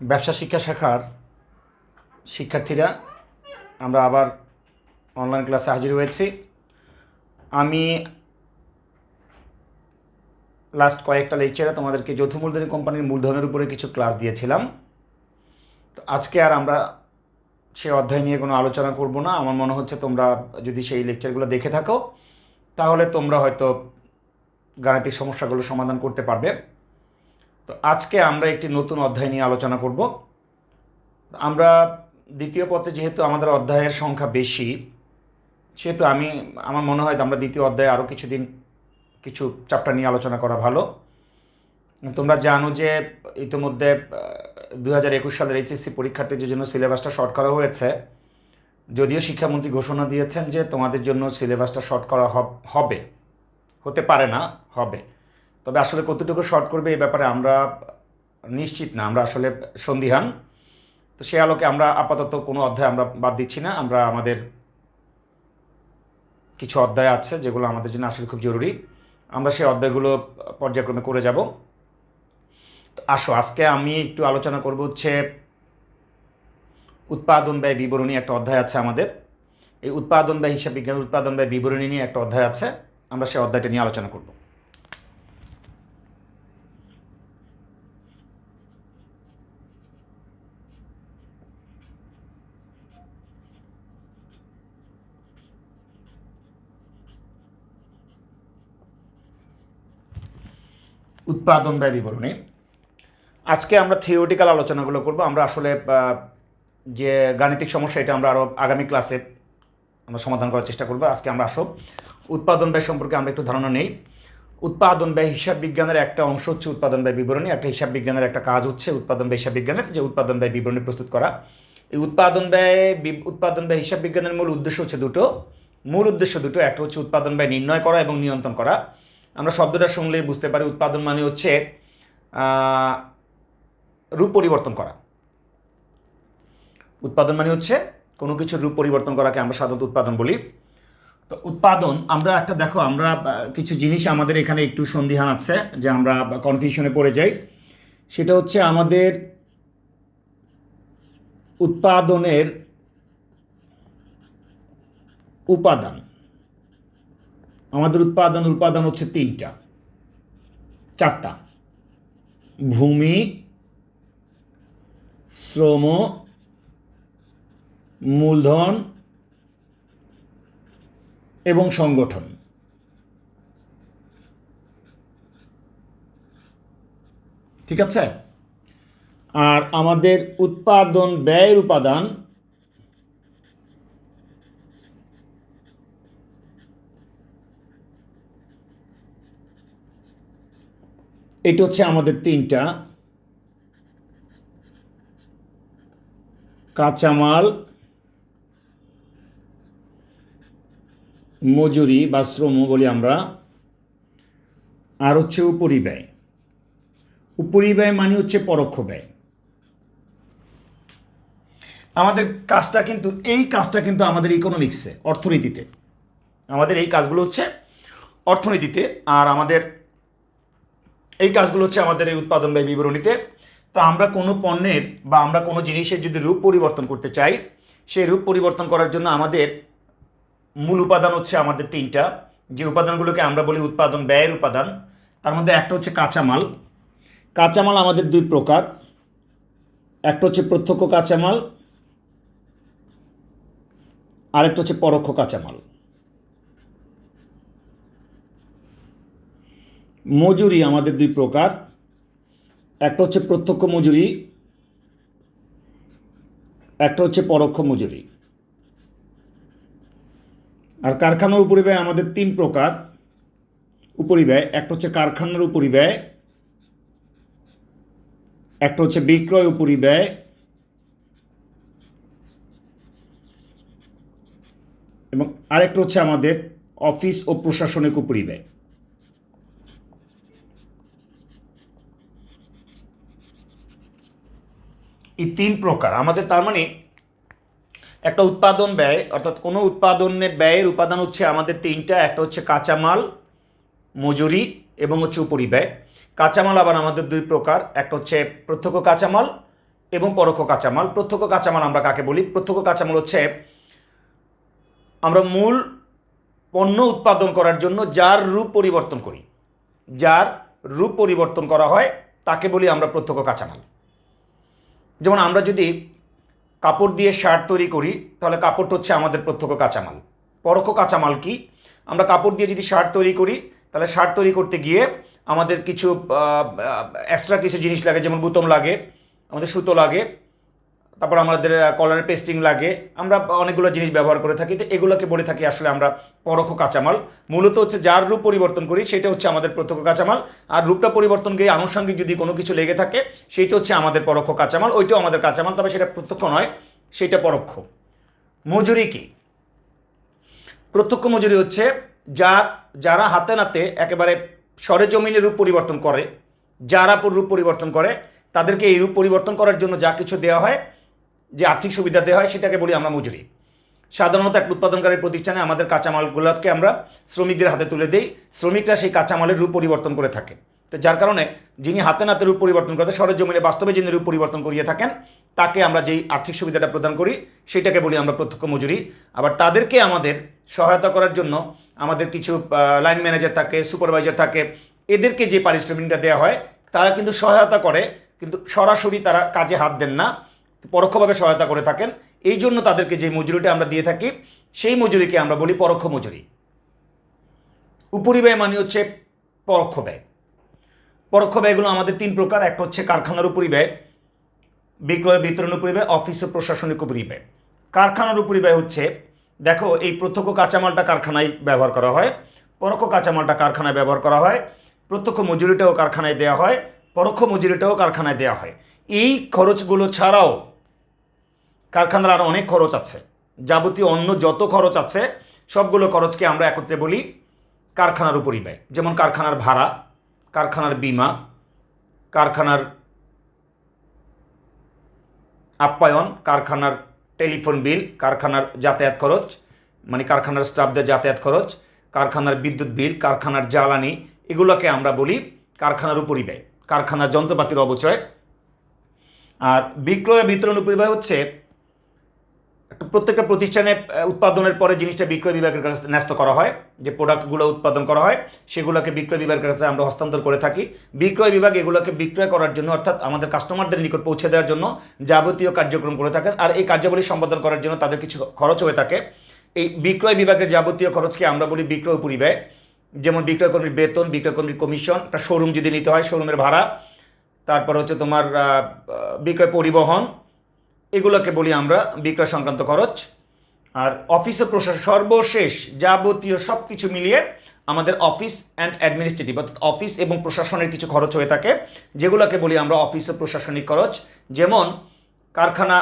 ব্যবসা শিক্ষা শাখার শিক্ষার্থীরা আমরা আবার অনলাইন ক্লাসে হাজির হয়েছি। আমি লাস্ট কয়েকটা লেকচারে তোমাদেরকে যৌথ মূলধনী কোম্পানির মূলধনের উপরে কিছু ক্লাস দিয়েছিলাম। তো আজকে আর আমরা সে অধ্যায় নিয়ে কোনো আলোচনা করব না। আমার মনে হচ্ছে তোমরা যদি সেই লেকচারগুলো দেখে থাকো তাহলে তোমরা হয়তো গাণিতিক সমস্যাগুলো সমাধান করতে পারবে। তো আজকে আমরা একটি নতুন অধ্যায় নিয়ে আলোচনা করব। আমরা দ্বিতীয় পত্রে যেহেতু আমাদের অধ্যায়ের সংখ্যা বেশি, সেহেতু আমার মনে হয় আমরা দ্বিতীয় অধ্যায়ে আরও কিছু চ্যাপ্টার নিয়ে আলোচনা করা ভালো। তোমরা জানো যে ইতিমধ্যে 2021 সালের এইচএসসি পরীক্ষার্থীদের জন্য সিলেবাসটা শর্ট করা হয়েছে। যদিও শিক্ষামন্ত্রী ঘোষণা দিয়েছেন যে তোমাদের জন্য সিলেবাসটা শর্ট করা হবে, হতে পারে না, হবে। তবে আসলে কতটুকু শর্ট করবে এই ব্যাপারে আমরা নিশ্চিত না, আমরা আসলে সন্দিহান। তো সে আলোকে আমরা আপাতত কোনো অধ্যায় আমরা বাদ দিচ্ছি না। আমরা আমাদের কিছু অধ্যায় আছে যেগুলো আমাদের জন্য আসলে খুব জরুরি, আমরা সেই অধ্যায়গুলো পর্যায়ক্রমে করে যাব। তো আসো আজকে আমি একটু আলোচনা করব হচ্ছে উৎপাদন ব্যয় বিবরণী। একটা অধ্যায় আছে আমাদের, এই উৎপাদন ব্যয় হিসাব বিজ্ঞান উৎপাদন ব্যয় বিবরণী নিয়ে একটা অধ্যায় আছে, আমরা সেই অধ্যায়টা নিয়ে আলোচনা করব। উৎপাদন ব্যয় বিবরণী আজকে আমরা থিওরিটিক্যাল আলোচনাগুলো করব। আমরা আসলে যে গাণিতিক সমস্যা এটা আমরা আরও আগামী ক্লাসে আমরা সমাধান করার চেষ্টা করব। আজকে আমরা আসো উৎপাদন ব্যয় সম্পর্কে আমরা একটু ধারণা নেই। উৎপাদন ব্যয় হিসাব বিজ্ঞানের একটা অংশ হচ্ছে উৎপাদন ব্যয় বিবরণী। একটা হিসাব বিজ্ঞানের একটা কাজ হচ্ছে উৎপাদন ব্যয় হিসাব বিজ্ঞানের যে উৎপাদন ব্যয় বিবরণী প্রস্তুত করা। এই উৎপাদন ব্যয় হিসাব বিজ্ঞানের মূল উদ্দেশ্য হচ্ছে দুটো। একটা হচ্ছে উৎপাদন ব্যয় নির্ণয় করা এবং নিয়ন্ত্রণ করা। আমরা শব্দটা শুনলেই বুঝতে পারি উৎপাদন মানে হচ্ছে রূপ পরিবর্তন করা। উৎপাদন মানে হচ্ছে কোনো কিছুর রূপ পরিবর্তন করাকে আমরা সাধারণত উৎপাদন বলি। তো উৎপাদন আমরা একটা দেখো, আমরা কিছু জিনিস আমাদের এখানে একটু সন্দিহান আছে যে আমরা কনফিউশনে পড়ে যাই। সেটা হচ্ছে আমাদের উৎপাদনের উপাদান। আমাদের উপাদান হচ্ছে চারটা: ভূমি, শ্রম, মূলধন এবং সংগঠন। ঠিক আছে? আর আমাদের উৎপাদন ব্যয়ের উপাদান এটা হচ্ছে আমাদের তিনটা: কাঁচামাল, মজুরি বা শ্রম বলি আমরা, আর হচ্ছে উপরিব্যয়। উপরিব্যয় মানে হচ্ছে পরোক্ষ ব্যয়। আমাদের এই কাজটা কিন্তু আমাদের ইকোনমিক্সে, অর্থনীতিতে, আমাদের এই কাজগুলো হচ্ছে অর্থনীতিতে, আর আমাদের এই কাজগুলো হচ্ছে আমাদের এই উৎপাদন ব্যয় বিবরণীতে। তো আমরা কোনো পণ্যের বা আমরা কোনো জিনিসের যদি রূপ পরিবর্তন করতে চাই, সেই রূপ পরিবর্তন করার জন্য আমাদের মূল উপাদান হচ্ছে আমাদের তিনটা, যে উপাদানগুলোকে আমরা বলি উৎপাদন ব্যয়ের উপাদান। তার মধ্যে একটা হচ্ছে কাঁচামাল। কাঁচামাল আমাদের দুই প্রকার, একটা হচ্ছে প্রত্যক্ষ কাঁচামাল, আরেকটা হচ্ছে পরোক্ষ কাঁচামাল। মজুরি আমাদের দুই প্রকার, একটা হচ্ছে প্রত্যক্ষ মজুরি, একটা হচ্ছে পরোক্ষ মজুরি। আর কারখানার উপরিব্যয় আমাদের তিন প্রকার উপরিব্যয়, একটা হচ্ছে কারখানার উপরিব্যয়, একটা হচ্ছে বিক্রয় উপরিব্যয়, এবং আরেকটা হচ্ছে আমাদের অফিস ও প্রশাসনিক উপরিব্যয়। এই তিন প্রকার আমাদের, তার মানে একটা উৎপাদন ব্যয় অর্থাৎ কোনো উৎপাদনের ব্যয়ের উপাদান হচ্ছে আমাদের তিনটা: একটা হচ্ছে কাঁচামাল, মজুরি এবং হচ্ছে উপরিব্যয়। কাঁচামাল আবার আমাদের দুই প্রকার, একটা হচ্ছে প্রত্যক্ষ কাঁচামাল, এবং পরোক্ষ কাঁচামাল। প্রত্যক্ষ কাঁচামাল আমরা কাকে বলি? প্রত্যক্ষ কাঁচামাল হচ্ছে আমরা মূল পণ্য উৎপাদন করার জন্য যার রূপ পরিবর্তন করি, যার রূপ পরিবর্তন করা হয় তাকে বলি আমরা প্রত্যক্ষ কাঁচামাল। যেমন আমরা যদি কাপড় দিয়ে শার্ট তৈরি করি তাহলে কাপড়টা হচ্ছে আমাদের প্রত্যক্ষ কাঁচামাল। পরোক্ষ কাঁচামাল কি? আমরা কাপড় দিয়ে যদি শার্ট তৈরি করি তাহলে শার্ট তৈরি করতে গিয়ে আমাদের কিছু এক্সট্রা কিছু জিনিস লাগে, যেমন বুতাম লাগে, আমাদের সুতো লাগে, তারপর আমাদের কলারের পেস্টিং লাগে, আমরা অনেকগুলো জিনিস ব্যবহার করে থাকি। তো এগুলোকে বলে থাকি আসলে আমরা পরোক্ষ কাঁচামাল। মূলত হচ্ছে যার রূপ পরিবর্তন করি সেটা হচ্ছে আমাদের প্রত্যক্ষ কাঁচামাল, আর রূপটা পরিবর্তন গিয়ে আনুষঙ্গিক যদি কোনো কিছু লেগে থাকে সেইটা হচ্ছে আমাদের পরোক্ষ কাঁচামাল। ওইটাও আমাদের কাঁচামাল, তবে সেটা প্রত্যক্ষ নয়, সেটা পরোক্ষ। মজুরি কি? প্রত্যক্ষ মজুরি হচ্ছে যারা হাতে নাতে একেবারে সরেজমিনে রূপ পরিবর্তন করে, যারা রূপ পরিবর্তন করে তাদেরকে এই রূপ পরিবর্তন করার জন্য যা কিছু দেওয়া হয়, যে আর্থিক সুবিধা দেওয়া হয় সেটাকে বলি আমরা মজুরি। সাধারণত একটা উৎপাদনকারী প্রতিষ্ঠানে আমাদের কাঁচামালগুলোকে আমরা শ্রমিকদের হাতে তুলে দিই, শ্রমিকরা সেই কাঁচামালের রূপ পরিবর্তন করে থাকে। তো যার কারণে যিনি হাতে নাতে রূপ পরিবর্তন করতে সরেজমিনে বাস্তবে যিনি রূপ পরিবর্তন করিয়ে থাকেন তাকে আমরা যেই আর্থিক সুবিধাটা প্রদান করি সেটাকে বলি আমরা প্রত্যক্ষ মজুরি। আবার তাদেরকে আমাদের সহায়তা করার জন্য আমাদের কিছু লাইন ম্যানেজার থাকে, সুপারভাইজার থাকে, এদেরকে যে পারিশ্রমিকটা দেওয়া হয় তারা কিন্তু সহায়তা করে, কিন্তু সরাসরি তারা কাজে হাত দেন না, পরোক্ষভাবে সহায়তা করে থাকেন। এই জন্য তাদেরকে যে মজুরিটা আমরা দিয়ে থাকি সেই মজুরিকে আমরা বলি পরোক্ষ মজুরি। উপরিব্যয় মানে হচ্ছে পরোক্ষ ব্যয়। পরোক্ষ ব্যয়গুলো আমাদের তিন প্রকার। একটা হচ্ছে কারখানার উপরিব্যয়, বিক্রয় বিতরণ উপরিব্যয়, অফিস ও প্রশাসনিক উপরিব্যয়। কারখানার উপরিব্যয় হচ্ছে, দেখো এই প্রত্যক্ষ কাঁচামালটা কারখানায় ব্যবহার করা হয়, পরোক্ষ কাঁচামালটা কারখানায় ব্যবহার করা হয়, প্রত্যক্ষ মজুরিটাও কারখানায় দেওয়া হয়, পরোক্ষ মজুরিটাও কারখানায় দেওয়া হয়। এই খরচগুলো ছাড়াও কারখানার আরও অনেক খরচ আছে, যাবতীয় অন্য যত খরচ আছে সবগুলো খরচকে আমরা একত্রে বলি কারখানার উপরিব্যয়। যেমন কারখানার ভাড়া, কারখানার বীমা, কারখানার আপ্যায়ন, কারখানার টেলিফোন বিল, কারখানার যাতায়াত খরচ মানে কারখানার স্টাফদের যাতায়াত খরচ, কারখানার বিদ্যুৎ বিল, কারখানার জ্বালানি, এগুলোকে আমরা বলি কারখানার উপরিব্যয়, কারখানার যন্ত্রপাতির অবচয়। আর বিক্রয় বিতরণ উপরিব্যয় হচ্ছে প্রত্যেকটা প্রতিষ্ঠানে উৎপাদনের পরে জিনিসটা বিক্রয় বিভাগের কাছে ন্যস্ত করা হয়, যে প্রোডাক্টগুলো উৎপাদন করা হয় সেগুলোকে বিক্রয় বিভাগের কাছে আমরা হস্তান্তর করে থাকি। বিক্রয় বিভাগ এগুলোকে বিক্রয় করার জন্য অর্থাৎ আমাদের কাস্টমারদের নিকট পৌঁছে দেওয়ার জন্য যাবতীয় কার্যক্রম করে থাকেন, আর এই কার্যাবলী সম্পাদন করার জন্য তাদের কিছু খরচ হয়ে থাকে। এই বিক্রয় বিভাগের যাবতীয় খরচকে আমরা বলি বিক্রয় উপরিব্যয়। যেমন বিক্রয় কর্মীর বেতন, বিক্রয় কর্মীর কমিশন, একটা শোরুম যদি নিতে হয় শোরুমের ভাড়া, তারপর হচ্ছে তোমার বিক্রয় পরিবহন, এগুলোকে বলি আমরা বিক্রয় সংক্রান্ত খরচ। আর অফিস ও প্রশাসন সর্বশেষ যাবতীয় সব কিছু মিলিয়ে আমাদের অফিস অ্যান্ড অ্যাডমিনিস্ট্রেটিভ অর্থাৎ অফিস এবং প্রশাসনের কিছু খরচ হয়ে থাকে, যেগুলোকে বলি আমরা অফিস ও প্রশাসনিক খরচ। যেমন কারখানা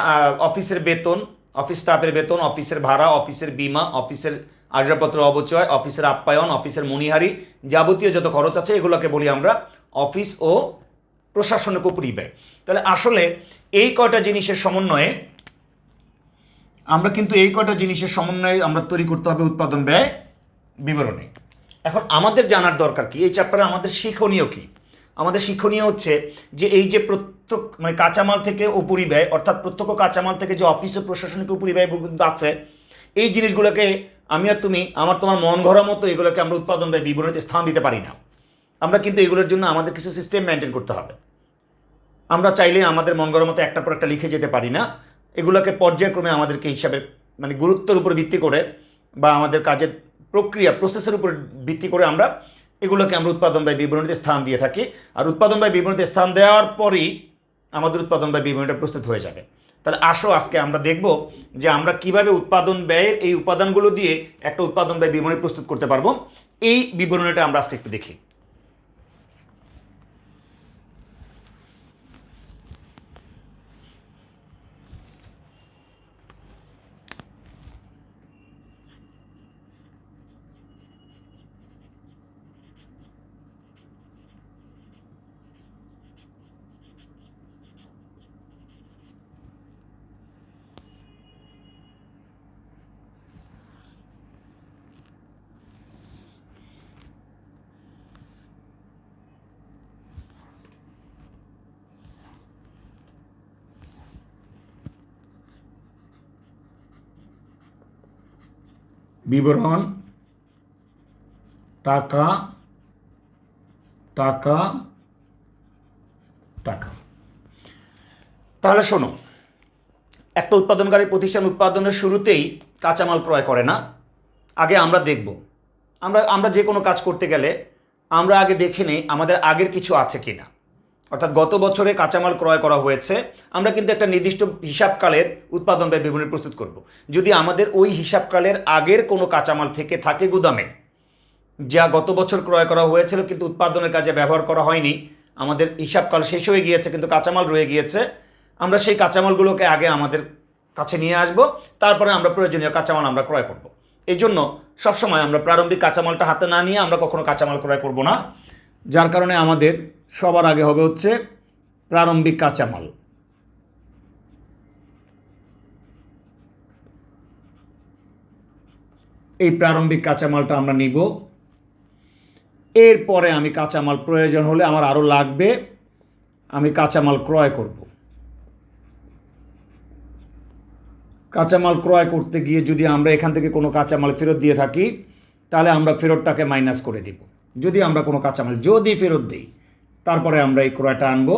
অফিসের বেতন, অফিস স্টাফের বেতন, অফিসের ভাড়া, অফিসের বীমা, অফিসের আসবাবপত্র অবচয়, অফিসের আপ্যায়ন, অফিসের মণিহারি, যাবতীয় যত খরচ আছে এগুলোকে বলি আমরা অফিস ও প্রশাসনিক উপরিব্যয়। তাহলে আসলে এই কয়টা জিনিসের সমন্বয়ে আমরা তৈরি করতে হবে উৎপাদন ব্যয় বিবরণী। এখন আমাদের জানার দরকার কি, এই চ্যাপ্টারে আমাদের শিক্ষণীয় কি? আমাদের শিক্ষণীয় হচ্ছে যে এই যে মানে কাঁচামাল থেকে উপরিব্যয় অর্থাৎ প্রত্যক্ষ কাঁচামাল থেকে যে অফিস ও প্রশাসনিক উপরিব্যয় আছে, এই জিনিসগুলোকে আমি আর তুমি তোমার মন ঘোরা মতো এগুলোকে আমরা উৎপাদন ব্যয় বিবরণীতে স্থান দিতে পারি না। আমরা কিন্তু এগুলোর জন্য আমাদের কিছু সিস্টেম মেনটেন করতে হবে। আমরা চাইলে আমাদের মন গড়ার মতো একটার পর একটা লিখে যেতে পারি না, এগুলোকে পর্যায়ক্রমে আমাদেরকে হিসাবে মানে গুরুত্বের উপর ভিত্তি করে বা আমাদের কাজের প্রসেসের উপর ভিত্তি করে আমরা উৎপাদন ব্যয় বিবরণীতে স্থান দিয়ে থাকি। আর উৎপাদন ব্যয় বিবরণীতে স্থান দেওয়ার পরই আমাদের উৎপাদন ব্যয় বিবরণীটা প্রস্তুত হয়ে যাবে। তাহলে আসো আজকে আমরা দেখব যে আমরা কিভাবে উৎপাদন ব্যয়ের এই উপাদানগুলো দিয়ে একটা উৎপাদন ব্যয় বিবরণী প্রস্তুত করতে পারবো। এই বিবরণীটা আমরা আজকে একটু দেখি। বিবরণ টাকা টাকা টাকা। তাহলে শোনো, একটা উৎপাদনকারী প্রতিষ্ঠান উৎপাদনের শুরুতেই কাঁচামাল ক্রয় করে না। আগে আমরা দেখব, আমরা যে কোনো কাজ করতে গেলে আমরা আগে দেখে নিই আমাদের আগের কিছু আছে কি না। অর্থাৎ গত বছরে কাঁচামাল ক্রয় করা হয়েছে, আমরা কিন্তু একটা নির্দিষ্ট হিসাবকালের উৎপাদন ব্যয় বিবরণী প্রস্তুত করব। যদি আমাদের ওই হিসাবকালের আগের কোনো কাঁচামাল থেকে থাকে গুদামে, যা গত বছর ক্রয় করা হয়েছিল কিন্তু উৎপাদনের কাজে ব্যবহার করা হয়নি, আমাদের হিসাবকাল শেষ হয়ে গিয়েছে কিন্তু কাঁচামাল রয়ে গিয়েছে, আমরা সেই কাঁচামালগুলোকে আগে আমাদের কাছে নিয়ে আসব, তারপরে আমরা প্রয়োজনীয় কাঁচামাল আমরা ক্রয় করব। এই জন্য সবসময় আমরা প্রারম্ভিক কাঁচামালটা হাতে না নিয়ে আমরা কখনো কাঁচামাল ক্রয় করব না। যার কারণে আমাদের সবার আগে হবে হচ্ছে প্রারম্ভিক কাঁচামাল। এই প্রারম্ভিক কাঁচামালটা আমরা নিব। এরপরে আমি কাঁচামাল প্রয়োজন হলে আমার আরও লাগবে, আমি কাঁচামাল ক্রয় করব। কাঁচামাল ক্রয় করতে গিয়ে যদি আমরা এখান থেকে কোনো কাঁচামাল ফেরত দিয়ে থাকি, তাহলে আমরা ফেরতটাকে মাইনাস করে দিব। যদি আমরা কোনো কাঁচামাল যদি ফেরত দিই, তারপরে আমরা এই ক্রয়টা আনব।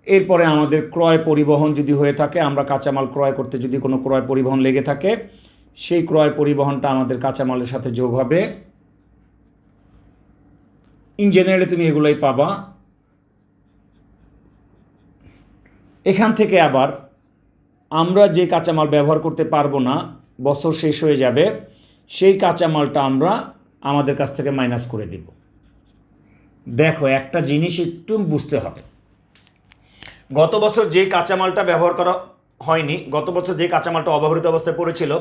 এরপরে আমাদের ক্রয় পরিবহন যদি হয়ে থাকে, আমরা কাঁচামাল ক্রয় করতে যদি কোনো ক্রয় পরিবহন লেগে থাকে, সেই ক্রয় পরিবহনটা আমাদের কাঁচামালের সাথে যোগ হবে। ইন জেনারেলি তুমি এগুলোই পাবা। এখান থেকে আবার আমরা যে কাঁচামাল ব্যবহার করতে পারবো না, বছর শেষ হয়ে যাবে, সেই কাঁচামালটা আমরা আমাদের কাছ থেকে মাইনাস করে দিব। দেখো, একটা জিনিস একটু বুঝতে হবে, গত বছর যে কাঁচামালটা ব্যবহার করা হয়নি, গত বছর যে কাঁচামালটা অব্যবহৃত অবস্থায় পড়েছিল,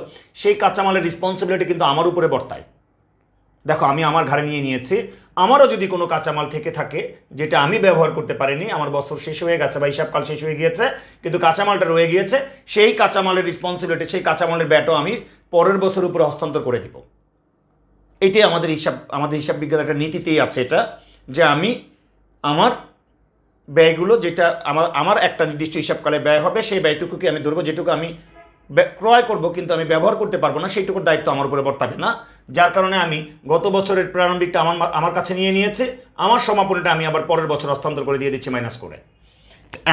সেই কাঁচামালের রেসপন্সিবিলিটি কিন্তু আমার উপরে বর্তায়। দেখো, আমি আমার ঘাড়ে নিয়ে নিয়েছি, আমারও যদি কোনো কাঁচামাল থেকে থাকে যেটা আমি ব্যবহার করতে পারিনি, আমার বছর শেষ হয়ে গেছে বা হিসাবকাল শেষ হয়ে গিয়েছে, কিন্তু কাঁচামালটা রয়ে গিয়েছে, সেই কাঁচামালের রেসপন্সিবিলিটি, সেই কাঁচামালের ব্যাটও আমি পরের বছর উপরে হস্তান্তর করে দিব। এইটাই আমাদের হিসাব বিজ্ঞানের একটা নীতিতেই আছে এটা, যে আমি আমার ব্যয়গুলো যেটা আমার একটা নির্দিষ্ট হিসাবকালে ব্যয় হবে, সেই ব্যয়টুকুকে আমি ধরবো, যেটুকু আমি ক্রয় করব কিন্তু আমি ব্যবহার করতে পারবো না, সেইটুকুর দায়িত্ব আমার উপরে বর্তাবে না। যার কারণে আমি গত বছরের প্রারম্ভিকটা আমার কাছে নিয়ে নিয়েছি, আমার সমাপনীটা আমি আবার পরের বছর হস্তান্তর করে দিয়ে দিচ্ছি মাইনাস করে।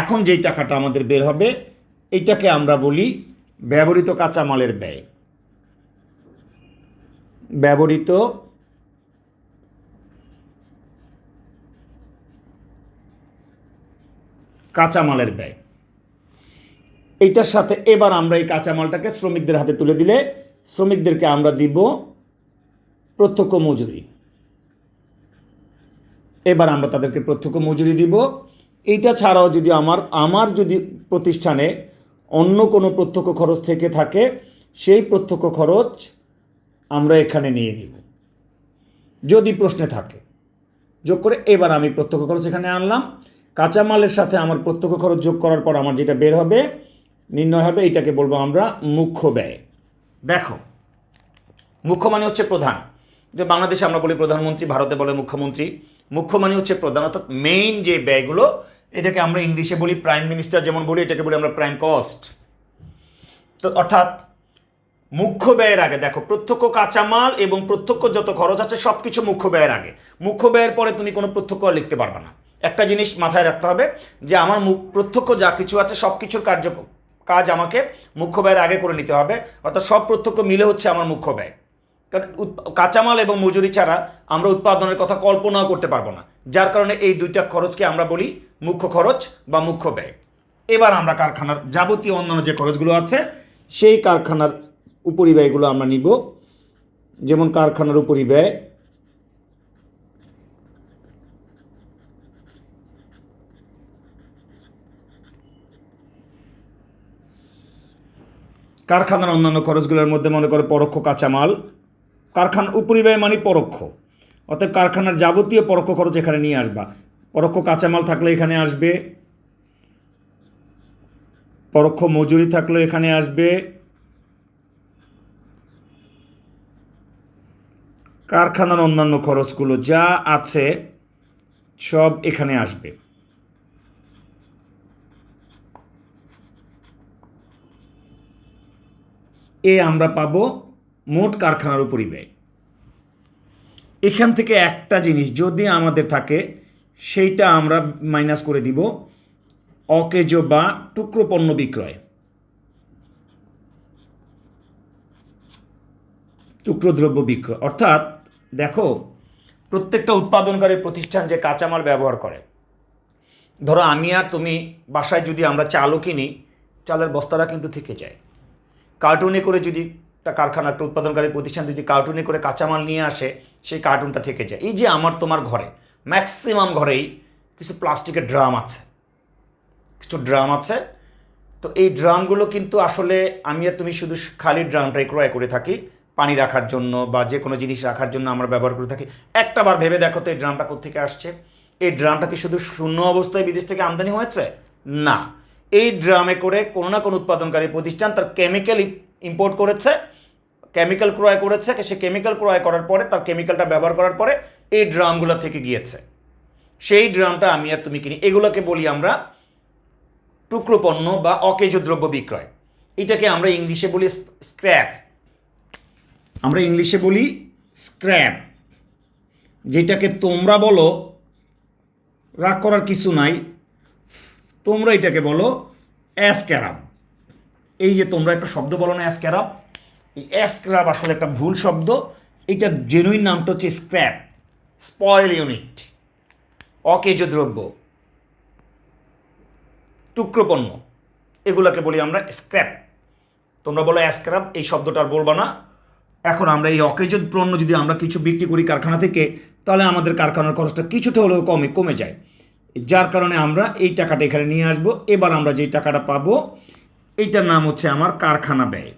এখন যেই টাকাটা আমাদের বের হবে, এইটাকে আমরা বলি ব্যবহৃত কাঁচামালের ব্যয়। ব্যবহৃত কাঁচামালের ব্যয়। এইটার সাথে এবার আমরা এই কাঁচামালটাকে শ্রমিকদের হাতে তুলে দিলে শ্রমিকদেরকে আমরা দিব প্রত্যক্ষ মজুরি। এবার আমরা তাদেরকে প্রত্যক্ষ মজুরি দিব। এইটা ছাড়াও যদি আমার যদি প্রতিষ্ঠানে অন্য কোনো প্রত্যক্ষ খরচ থেকে থাকে, সেই প্রত্যক্ষ খরচ আমরা এখানে নিয়ে নিব যদি প্রশ্নে থাকে যোগ করে। এবার আমি প্রত্যক্ষ খরচ এখানে আনলাম, কাঁচামালের সাথে আমার প্রত্যক্ষ খরচ যোগ করার পর আমার যেটা বের হবে, নির্ণয় হবে, এইটাকে বলবো আমরা মুখ্য ব্যয়। দেখো, মুখ্য মানে হচ্ছে প্রধান, যে বাংলাদেশে আমরা বলি প্রধানমন্ত্রী, ভারতে বলে মুখ্যমন্ত্রী। মুখ্য মানে হচ্ছে প্রধান, অর্থাৎ মেইন যে ব্যয়গুলো, এটাকে আমরা ইংলিশে বলি প্রাইম মিনিস্টার যেমন বলি, এটাকে বলি আমরা প্রাইম কস্ট। তো অর্থাৎ মুখ্য ব্যয়ের আগে দেখো, প্রত্যক্ষ কাঁচামাল এবং প্রত্যক্ষ যত খরচ আছে সব কিছু মুখ্য ব্যয়ের আগে। মুখ্য ব্যয়ের পরে তুমি কোনো প্রত্যক্ষ লিখতে পারবে না। একটা জিনিস মাথায় রাখতে হবে যে আমার প্রত্যক্ষ যা কিছু আছে সব কিছুর কাজ আমাকে মুখ্য ব্যয়ের আগে করে নিতে হবে, অর্থাৎ সব প্রত্যক্ষ মিলে হচ্ছে আমার মুখ্য ব্যয়। কারণ কাঁচামাল এবং মজুরি ছাড়া আমরা উৎপাদনের কথা কল্পনাও করতে পারবো না। যার কারণে এই দুইটা খরচকে আমরা বলি মুখ্য খরচ বা মুখ্য ব্যয়। এবার আমরা কারখানার যাবতীয় অন্যান্য যে খরচগুলো আছে, সেই কারখানার উপরিব্যয়গুলো আমরা নিব। যেমন কারখানার উপরিব্যয়, কারখানার অন্যান্য খরচগুলোর মধ্যে মনে করো পরোক্ষ কাঁচামাল। কারখানার উপরিব্যয় মানে পরোক্ষ, অর্থাৎ কারখানার যাবতীয় পরোক্ষ খরচ এখানে নিয়ে আসবা। পরোক্ষ কাঁচামাল থাকলে এখানে আসবে, পরোক্ষ মজুরি থাকলে এখানে আসবে, কারখানার অন্যান্য খরচগুলো যা আছে সব এখানে আসবে। আমরা পাবো মোট কারখানার উপরই ব্যয়। এখান থেকে একটা জিনিস যদি আমাদের থাকে সেইটা আমরা মাইনাস করে দিব অকেজ বা টুকরো পণ্য বিক্রয়, টুকরো দ্রব্য বিক্রয়। অর্থাৎ দেখো, প্রত্যেকটা উৎপাদনকারী প্রতিষ্ঠান যে কাঁচামাল ব্যবহার করে, ধরো আমি আর তুমি বাসায় যদি আমরা চালও কিনি, চালের বস্তাটা কিন্তু থেকে যায়। কার্টুনে করে যদি একটা কারখানা, একটা উৎপাদনকারী প্রতিষ্ঠান যদি কার্টুনে করে কাঁচামাল নিয়ে আসে, সেই কার্টুনটা থেকে যায়। এই যে আমার তোমার ঘরে ম্যাক্সিমাম ঘরেই কিছু প্লাস্টিকের ড্রাম আছে, কিছু ড্রাম আছে। তো এই ড্রামগুলো কিন্তু আসলে আমি আর তুমি শুধু খালি ড্রামটাই ক্রয় করে থাকি পানি রাখার জন্য বা যে কোনো জিনিস রাখার জন্য আমরা ব্যবহার করে থাকি। একটা বার ভেবে দেখো তো এই ড্রামটা কোত্থেকে আসছে? এই ড্রামটা কি শুধু শূন্য অবস্থায় বিদেশ থেকে আমদানি হয়েছে? না, এই ড্রামে করে কোনো না কোনো উৎপাদনকারী প্রতিষ্ঠান তার কেমিক্যাল ইম্পোর্ট করেছে, কেমিক্যাল ক্রয় করেছে। সে কেমিক্যাল ক্রয় করার পরে, তার কেমিক্যালটা ব্যবহার করার পরে এই ড্রামগুলো থেকে গিয়েছে। সেই ড্রামটা আমি আর তুমি কিনি, এগুলোকে বলি আমরা টুকরো পণ্য বা অকেজ দ্রব্য বিক্রয়। এটাকে আমরা ইংলিশে বলি স্ক্র্যাপ। আমরা ইংলিশে বলি স্ক্র্যাপ, যেটাকে তোমরা বলো, রাগ করার কিছু নাই, তোমরা এটাকে বলো অ্যাসক্যারাব। এই যে তোমরা একটা শব্দ বলো না অ্যাসক্যারাব, এই অ্যাসক্যারাব আসলে একটা ভুল শব্দ। এটার জেনুইন নামটা হচ্ছে স্ক্র্যাপ, স্পয়েল ইউনিট, অকেজ দ্রব্য, টুকরো পণ্য, এগুলোকে বলি আমরা স্ক্র্যাপ। তোমরা বলো অ্যাসক্র্যাপ, এই শব্দটা আর বলবা না। এখন আমরা এই অকেজ পণ্য যদি আমরা কিছু বিক্রি করি কারখানা থেকে, তাহলে আমাদের কারখানার খরচটা কিছুটা হলেও কমে যায়। যার কারণে আমরা এই টাকাটা এখানে নিয়ে আসবো। এবার আমরা যেই টাকাটা পাবো, এইটার নাম হচ্ছে আমার কারখানা ব্যয়।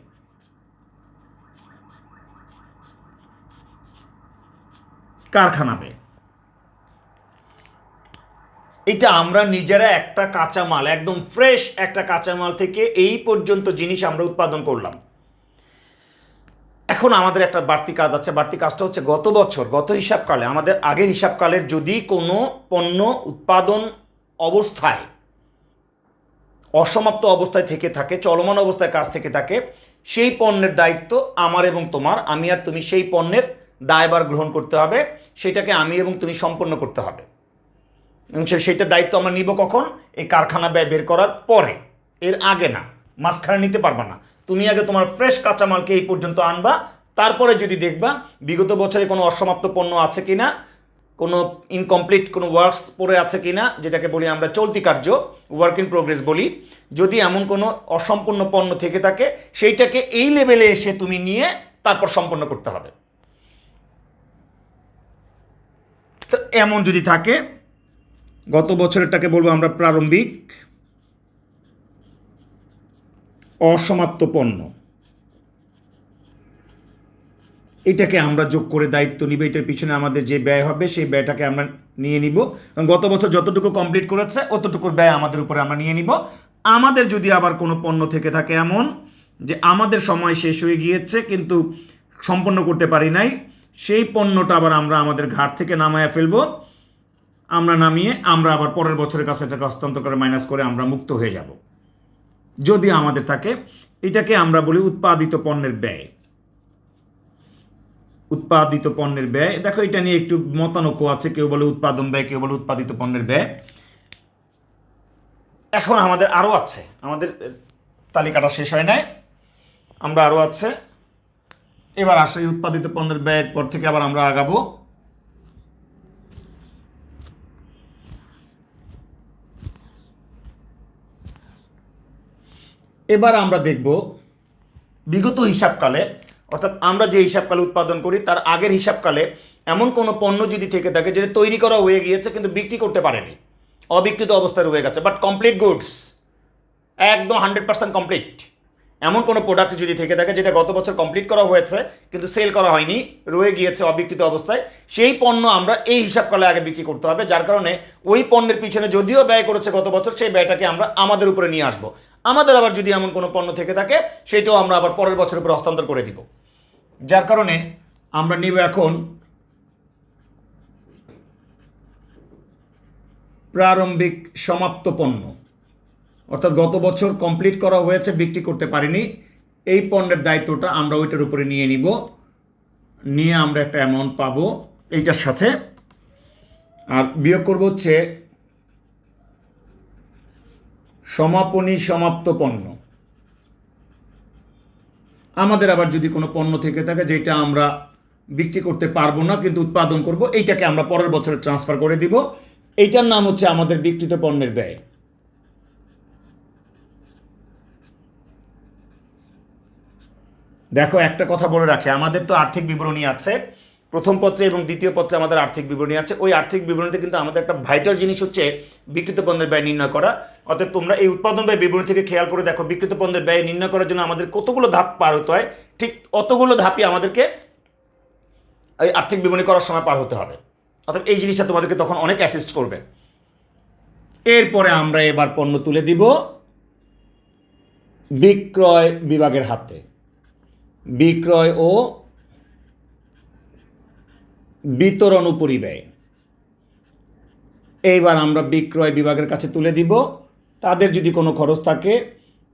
কারখানা ব্যয়, এটা আমরা নিজেরা একটা কাঁচামাল, একদম ফ্রেশ একটা কাঁচামাল থেকে এই পর্যন্ত জিনিস আমরা উৎপাদন করলাম। এখন আমাদের একটা বাড়তি কাজ আছে। বাড়তি কাজটা হচ্ছে গত বছর, গত হিসাবকালে, আমাদের আগের হিসাবকালের যদি কোনো পণ্য উৎপাদন অবস্থায়, অসমাপ্ত অবস্থায় থেকে থাকে, চলমান অবস্থায় কাজ থেকে থাকে, সেই পণ্যের দায়িত্ব আমার এবং তোমার। আমি আর তুমি সেই পণ্যের দায়ভার গ্রহণ করতে হবে, সেটাকে আমি এবং তুমি সম্পন্ন করতে হবে। এবং সেইটার দায়িত্ব আমরা নিব কখন? এই কারখানা ব্যয় বের করার পরে, এর আগে না। মাঝখানে নিতে পারবা না। তুমি আগে তোমার ফ্রেশ কাঁচামালকে এই পর্যন্ত আনবা, তারপরে যদি দেখবা বিগত বছরে কোনো অসমাপ্ত পণ্য আছে কিনা, কোনো ইনকমপ্লিট কোনো ওয়ার্কস পড়ে আছে কিনা, যেটাকে বলি আমরা চলতি কার্য, ওয়ার্ক ইন প্রোগ্রেস বলি। যদি এমন কোনো অসম্পূর্ণ পণ্য থেকে থাকে, সেইটাকে এই লেভেলে এসে তুমি নিয়ে তারপর সম্পন্ন করতে হবে। তো এমন যদি থাকে, গত বছরেরটাকে বলবো আমরা প্রারম্ভিক অসমাপ্ত পণ্য। এটাকে আমরা যোগ করে দায়িত্ব নিব। এটার পিছনে আমাদের যে ব্যয় হবে সেই ব্যয়টাকে আমরা নিয়ে নিব। কারণ গত বছর যতটুকু কমপ্লিট করেছে অতটুকুর ব্যয় আমাদের উপরে আমরা নিয়ে নিব। আমাদের যদি আবার কোনো পণ্য থেকে থাকে এমন যে আমাদের সময় শেষ হয়ে গিয়েছে কিন্তু সম্পন্ন করতে পারি নাই, সেই পণ্যটা আবার আমরা আমাদের ঘাট থেকে নামায়া ফেলবো। আমরা নামিয়ে আমরা আবার পরের বছরের কাছে এটাকে হস্তান্তর করে মাইনাস করে আমরা মুক্ত হয়ে যাব যদি আমাদের থাকে। এটাকে আমরা বলি উৎপাদিত পণ্যের ব্যয়। উৎপাদিত পণ্যের ব্যয়, দেখো এটা নিয়ে একটু মতানৈক্য আছে, কেউ বলে উৎপাদন ব্যয়, কেউ বলে উৎপাদিত পণ্যের ব্যয়। এখন আমাদের আরও আছে, আমাদের তালিকাটা শেষ হয় নাই, আমরা আরও আছে। এবার আসে উৎপাদিত পণ্যের ব্যয়ের পর থেকে আবার আমরা আগাবো। এবার আমরা দেখব বিগত হিসাবকালে, অর্থাৎ আমরা যে হিসাবকালে উৎপাদন করি তার আগের হিসাবকালে এমন কোনো পণ্য যদি থেকে থাকে যেটা তৈরি করা হয়ে গিয়েছে কিন্তু বিক্রি করতে পারেনি, অবিকৃত অবস্থায় রয়ে গেছে, বাট কমপ্লিট গুডস, একদম 100% কমপ্লিট। এমন কোনো প্রোডাক্ট যদি থেকে থাকে যেটা গত বছর কমপ্লিট করা হয়েছে কিন্তু সেল করা হয়নি, রয়ে গিয়েছে অবিকৃত অবস্থায়, সেই পণ্য আমরা এই হিসাবকালে আগে বিক্রি করতে হবে। যার কারণে ওই পণ্যের পিছনে যদিও ব্যয় করেছে গত বছর, সেই ব্যয়টাকে আমরা আমাদের উপরে নিয়ে আসবো। আমাদের আবার যদি এমন কোনো পণ্য থেকে থাকে সেটাও আমরা আবার পরের বছরের উপরে হস্তান্তর করে দিব। যার কারণে আমরা নিব এখন প্রারম্ভিক সমাপ্ত পণ্য, অর্থাৎ গত বছর কমপ্লিট করা হয়েছে, বিক্রি করতে পারিনি, এই পণ্যের দায়িত্বটা আমরা ওইটার উপরে নিয়ে নিব, নিয়ে আমরা একটা অ্যামাউন্ট পাবো এইটার সাথে, আর বিয়োগ করব হচ্ছে সমাপনী সমাপ্ত পণ্য। আমাদের আবার যদি কোনো পণ্য থেকে থাকে যেটা আমরা বিক্রি করতে পারবো না কিন্তু উৎপাদন করব, এইটাকে আমরা পরের বছরে ট্রান্সফার করে দিব। এইটার নাম হচ্ছে আমাদের বিক্রিত পণ্যের ব্যয়। দেখো একটা কথা বলে রাখে, আমাদের তো আর্থিক বিবরণী আছে প্রথম পত্রে এবং দ্বিতীয় পত্রে, আমাদের আর্থিক বিবরণী আছে। ওই আর্থিক বিবরণীতে কিন্তু আমাদের একটা ভাইটাল জিনিস হচ্ছে বিক্রিত পণ্যের ব্যয় নির্ণয় করা। অর্থাৎ তোমরা এই উৎপাদন ব্যয় বিবরণী থেকে খেয়াল করে দেখো, বিক্রিত পণ্যের ব্যয় নির্ণয় করার জন্য আমাদের কতগুলো ধাপ পার হতে হয়, ঠিক অতগুলো ধাপই আমাদেরকে এই আর্থিক বিবরণী করার সময় পার হতে হবে। অর্থাৎ এই জিনিসটা তোমাদেরকে তখন অনেক অ্যাসিস্ট করবে। এরপরে আমরা এবার পণ্য তুলে দিব বিক্রয় বিভাগের হাতে। বিক্রয় ও বিতরণ উপরিব্যয় এইবার আমরা বিক্রয় বিভাগের কাছে তুলে দিব। তাদের যদি কোনো খরচ থাকে,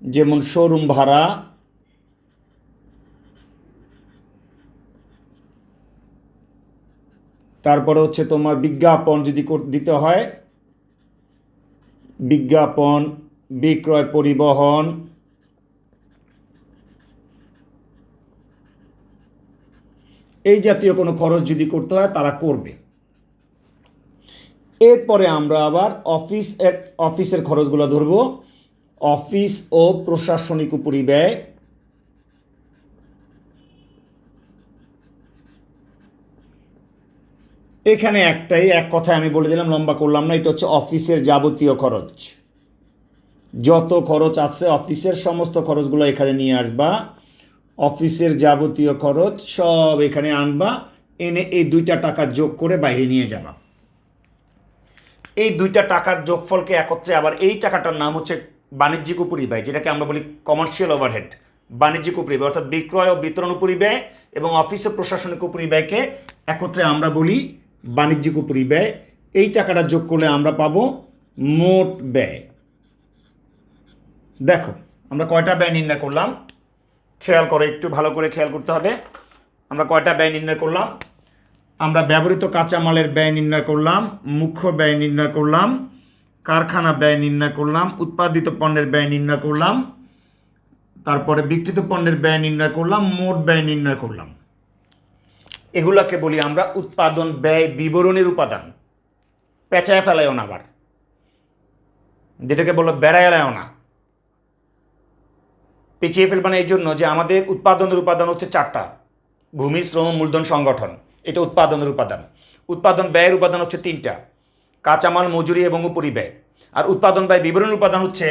যেমন শোরুম ভাড়া, তারপরে হচ্ছে তোমার বিজ্ঞাপন যদি দিতে হয়, বিজ্ঞাপন, বিক্রয় পরিবহন, এই জাতীয় কোনো খরচ যদি করতে হয় তারা করবে। এরপরে আমরা আবার অফিসের খরচগুলো ধরব। অফিস ও প্রশাসনিক উপরিব্যয়, এখানে এক কথায় আমি বলে দিলাম, লম্বা করলাম না। এটা হচ্ছে অফিসের যাবতীয় খরচ, যত খরচ আছে অফিসের সমস্ত খরচগুলো এখানে নিয়ে আসবা। অফিসের যাবতীয় খরচ সব এখানে আনবা, এনে এই দুইটা টাকা যোগ করে বাইরে নিয়ে যাবা। এই দুইটা টাকার যোগফলকে একত্রে আবার এই টাকাটার নাম হচ্ছে বাণিজ্যিক উপরিব্যয়, যেটাকে আমরা বলি কমার্শিয়াল ওভারহেড। বাণিজ্যিক উপরিব্যয় অর্থাৎ বিক্রয় ও বিতরণ উপরিব্যয় এবং অফিস ও প্রশাসনিক উপরিব্যয়কে একত্রে আমরা বলি বাণিজ্যিক উপরিব্যয়। এই টাকাটা যোগ করলে আমরা পাবো মোট ব্যয়। দেখো আমরা কয়টা ব্যয় নির্ণয় করলাম, খেয়াল করে, একটু ভালো করে খেয়াল করতে হবে। আমরা কয়টা ব্যয় নির্ণয় করলাম? আমরা ব্যবহৃত কাঁচামালের ব্যয় নির্ণয় করলাম, মুখ্য ব্যয় নির্ণয় করলাম, কারখানা ব্যয় নির্ণয় করলাম, উৎপাদিত পণ্যের ব্যয় নির্ণয় করলাম, তারপরে বিক্রিত পণ্যের ব্যয় নির্ণয় করলাম, মোট ব্যয় নির্ণয় করলাম। এগুলাকে বলি আমরা উৎপাদন ব্যয় বিবরণীর উপাদান। পেঁচায় ফেলায়ও না, আবার যেটাকে বলো বেড়ায়ও না, পেঁচিয়ে ফেলবে না। এই জন্য যে আমাদের উৎপাদনের উপাদান হচ্ছে চারটা: ভূমি, শ্রম, মূলধন, সংগঠন। এটা উৎপাদনের উপাদান। উৎপাদন ব্যয়ের উপাদান হচ্ছে তিনটা: কাঁচামাল, মজুরি এবং উপরিব্যয়। আর উৎপাদন ব্যয় বিবরণীর উপাদান হচ্ছে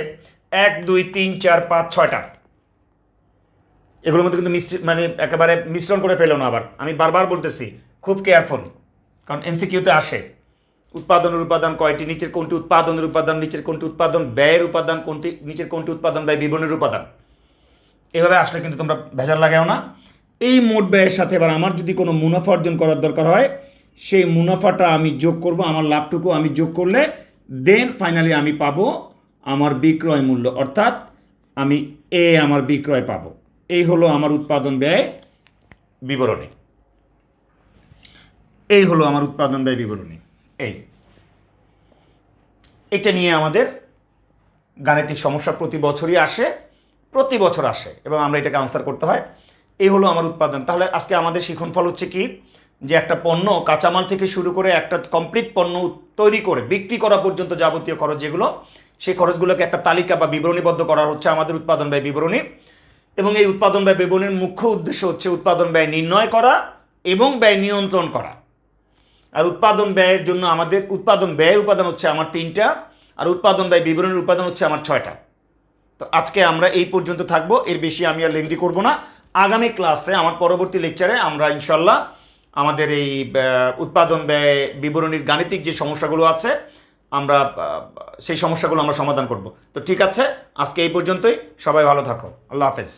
1, 2, 3, 4, 5, 6টা। এগুলোর মধ্যে কিন্তু একেবারে মিশ্রণ করে ফেলো না। আবার আমি বারবার বলতেছি, খুব কেয়ারফুল, কারণ এমসিকিউতে আসে উৎপাদনের উপাদান কয়টি, নিচের কোনটি উৎপাদনের উপাদান, নিচের কোনটি উৎপাদন ব্যয়ের উপাদান, কোনটি নিচের কোনটি উৎপাদন ব্যয় বিবরণীর উপাদান। এভাবে আসলে কিন্তু তোমরা ভেজাল লাগাও না। এই মোট ব্যয়ের সাথে এবার আমার যদি কোনো মুনাফা অর্জন করার দরকার হয়, সেই মুনাফাটা আমি যোগ করব, আমার লাভটুকু আমি যোগ করলে দেন ফাইনালি আমি পাবো আমার বিক্রয় মূল্য, অর্থাৎ আমি আমার বিক্রয় পাবো। এই হলো আমার উৎপাদন ব্যয় বিবরণী। এই হলো আমার উৎপাদন ব্যয় বিবরণী। এটা নিয়ে আমাদের গাণিতিক সমস্যা প্রতি বছরই আসে, প্রতি বছর আসে এবং আমরা এটাকে আনসার করতে হয়। এই হলো আমার উৎপাদন। তাহলে আজকে আমাদের শিক্ষণফল হচ্ছে কি, যে একটা পণ্য কাঁচামাল থেকে শুরু করে একটা কমপ্লিট পণ্য তৈরি করে বিক্রি করা পর্যন্ত যাবতীয় খরচ যেগুলো, সেই খরচগুলোকে একটা তালিকা বা বিবরণীবদ্ধ করা হচ্ছে আমাদের উৎপাদন ব্যয় বিবরণী। এবং এই উৎপাদন ব্যয় বিবরণীর মুখ্য উদ্দেশ্য হচ্ছে উৎপাদন ব্যয় নির্ণয় করা এবং ব্যয় নিয়ন্ত্রণ করা। আর উৎপাদন ব্যয়ের জন্য আমাদের উৎপাদন ব্যয়ের উপাদান হচ্ছে আমার 3টা, আর উৎপাদন ব্যয় বিবরণীর উপাদান হচ্ছে আমার 6টা। তো আজকে আমরা এই পর্যন্ত থাকবো, এর বেশি আমি আর লেংদি করব না। আগামী ক্লাসে আমার পরবর্তী লেকচারে আমরা ইনশাল্লাহ আমাদের এই উৎপাদন ব্যয় বিবরণীর গাণিতিক যে সমস্যাগুলো আছে আমরা সেই সমস্যাগুলো আমরা সমাধান করব। তো ঠিক আছে, আজকে এই পর্যন্তই। সবাই ভালো থাকো। আল্লাহ হাফেজ।